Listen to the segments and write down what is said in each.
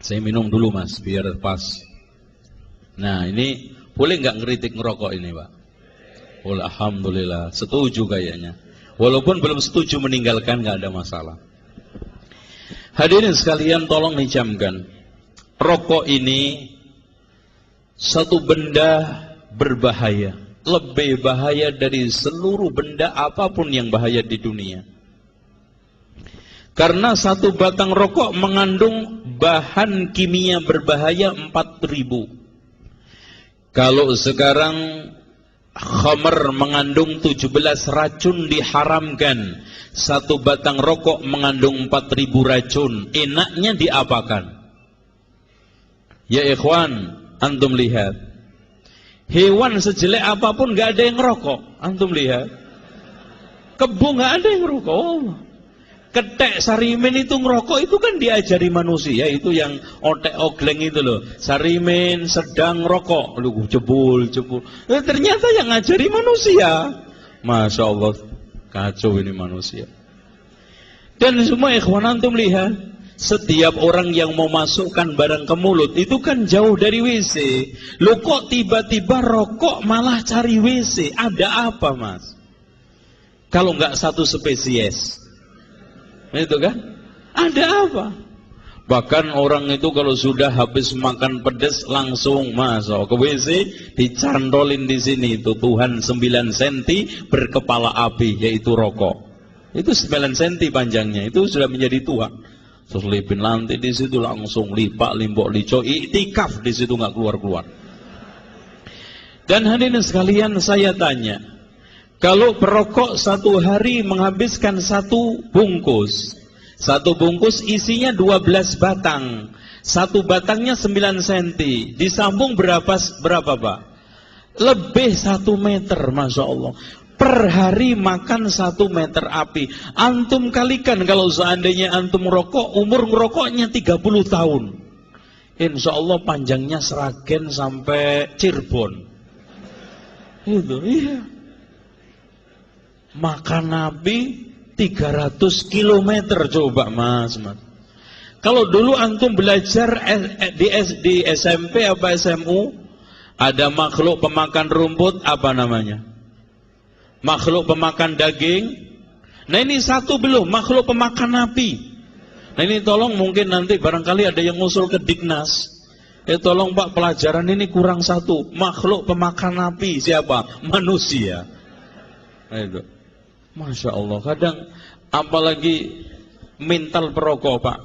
Saya minum dulu mas, biar pas. Nah ini boleh nggak ngeritik ngerokok ini pak? Boleh, alhamdulillah. Setuju kayaknya. Walaupun belum setuju meninggalkan, nggak ada masalah. Hadirin sekalian, tolong dicamkan. Rokok ini satu benda berbahaya, lebih bahaya dari seluruh benda apapun yang bahaya di dunia. Karena satu batang rokok mengandung bahan kimia berbahaya 4.000. Kalau sekarang khamr mengandung 17 racun diharamkan, satu batang rokok mengandung 4.000 racun. Enaknya diapakan? Ya ikhwan, antum lihat. Hewan sejelek apapun gak ada yang ngerokok. Antum lihat. Kebo gak ada yang ngerokok. Oh. Ketek Sarimin itu ngerokok, itu kan diajari manusia. Itu yang otek ogleng itu loh. Sarimin sedang ngerokok. Lu jebul. Ternyata yang ngajari manusia. Masya Allah, kacau ini manusia. Dan semua ikhwan antum lihat, setiap orang yang mau masukkan barang ke mulut itu kan jauh dari WC. Lu kok tiba-tiba rokok malah cari WC? Ada apa mas? Kalau nggak satu spesies, itu kan? Ada apa? Bahkan orang itu kalau sudah habis makan pedas langsung masuk ke WC, dicantolin di sini itu Tuhan 9 cm berkepala api, yaitu rokok. Itu 9 cm panjangnya, itu sudah menjadi Tuhan. Selipin lantai di situ langsung lipak limbok lico, iktikaf di situ nggak keluar. Dan hadirin sekalian, saya tanya, kalau perokok satu hari menghabiskan satu bungkus isinya 12 batang, satu batangnya 9 cm, disambung berapa pak? Lebih 1 meter, masya Allah. Per hari makan 1 meter api. Antum kalikan kalau seandainya antum merokok, umur ngerokoknya 30 tahun. Insya Allah panjangnya Sragen sampai Cirebon. Itu, iya. Makan api 300 km coba mas. Kalau dulu antum belajar di SMP apa SMU, ada makhluk pemakan rumput, apa namanya? Makhluk pemakan daging. Nah ini satu belum, makhluk pemakan api. Nah ini tolong, mungkin nanti barangkali ada yang ngusul ke Dignas. Tolong pak, pelajaran ini kurang satu. Makhluk pemakan api siapa? Manusia. Nah itu, masya Allah. Kadang apalagi mental perokok pak.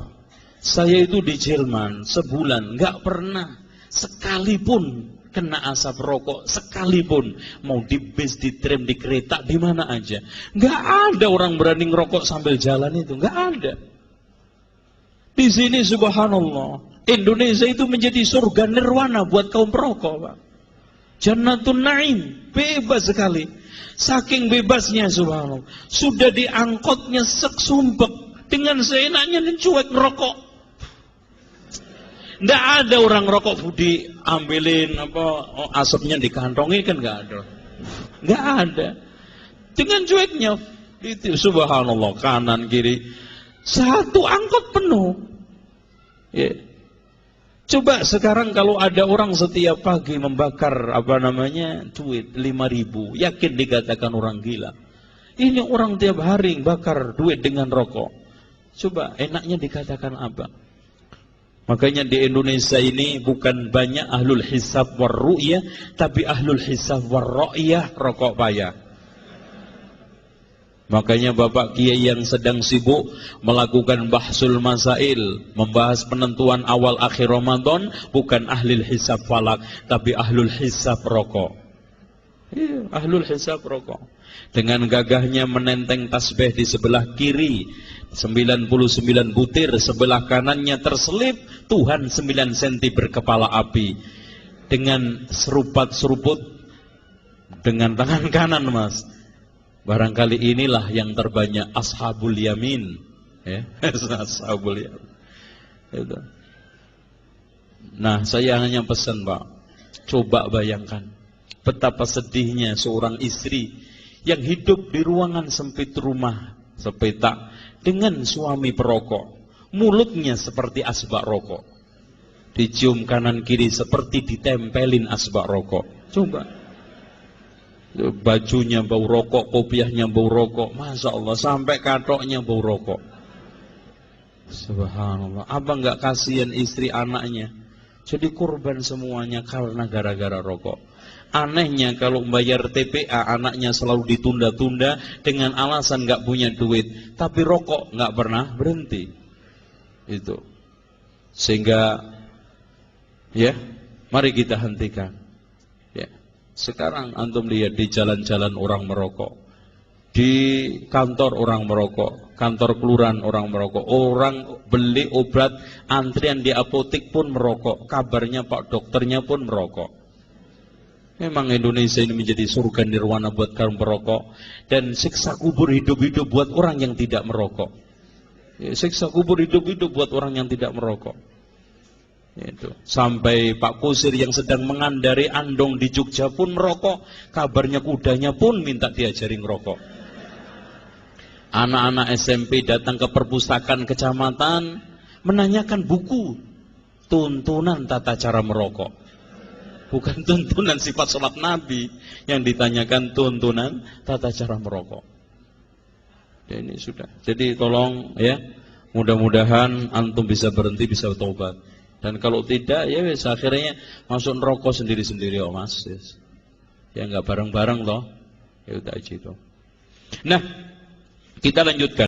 Saya itu di Jerman sebulan nggak pernah sekalipun kena asap rokok, sekalipun. Mau di bis, di tram, di kereta, di mana aja, nggak ada orang berani ngerokok sambil jalan itu, nggak ada. Di sini subhanallah, Indonesia itu menjadi surga nirwana buat kaum perokok pak. Jannatun Naim, bebas sekali. Saking bebasnya subhanallah, sudah diangkotnya seksumpek dengan seenaknya dan cuek ngerokok. Nggak ada orang rokok diambilin asapnya dikantongin, kan nggak ada. Nggak ada. Dengan cueknya itu subhanallah, kanan kiri satu angkot penuh. Ya. Coba sekarang kalau ada orang setiap pagi membakar duit 5.000, yakin dikatakan orang gila. Ini orang tiap hari bakar duit dengan rokok. Coba enaknya dikatakan apa? Makanya di Indonesia ini bukan banyak ahlul hisab war ru'yah, tapi ahlul hisab war ru'yah, rokok payah. Makanya Bapak Kiai yang sedang sibuk melakukan bahsul masail, membahas penentuan awal akhir Ramadan, bukan ahlul hisab falak, tapi ahlul hisab rokok. Iya, ahlul hisab rokok. Dengan gagahnya menenteng tasbih di sebelah kiri 99 butir, sebelah kanannya terselip Tuhan 9 cm berkepala api. Dengan serupat-seruput dengan tangan kanan mas. Barangkali inilah yang terbanyak ashabul yamin, ya. Ashabul yamin. Itu. Nah saya hanya pesan pak, coba bayangkan betapa sedihnya seorang istri yang hidup di ruangan sempit rumah sepetak dengan suami perokok, mulutnya seperti asbak rokok. dicium kanan kiri seperti ditempelin asbak rokok. Coba, bajunya bau rokok, kopiahnya bau rokok, masya Allah, sampai katoknya bau rokok. Subhanallah, apa nggak kasihan istri anaknya? Jadi korban semuanya karena gara-gara rokok. Anehnya kalau bayar TPA anaknya selalu ditunda-tunda dengan alasan nggak punya duit, tapi rokok nggak pernah berhenti. Itu sehingga ya, mari kita hentikan. Ya, sekarang antum lihat di jalan-jalan orang merokok, di kantor orang merokok, kantor kelurahan orang merokok, orang beli obat antrian di apotek pun merokok, kabarnya pak dokternya pun merokok. Memang Indonesia ini menjadi surga nirwana buat kaum perokok, dan siksa kubur hidup-hidup buat orang yang tidak merokok. Ya, siksa kubur hidup-hidup buat orang yang tidak merokok. Itu. Sampai Pak Kusir yang sedang mengandari andong di Jogja pun merokok, kabarnya kudanya pun minta diajari ngerokok. Anak-anak SMP datang ke perpustakaan kecamatan menanyakan buku tuntunan tata cara merokok. Bukan tuntunan sifat sholat Nabi, yang ditanyakan tuntunan tata cara merokok. Dan ini sudah. Jadi tolong ya, mudah-mudahan antum bisa berhenti, bisa taubat. Dan kalau tidak, ya wes akhirnya masuk neraka sendiri-sendiri, oh mas. Yes. Ya nggak bareng-bareng loh. Ya udah aja itu. Nah, kita lanjutkan.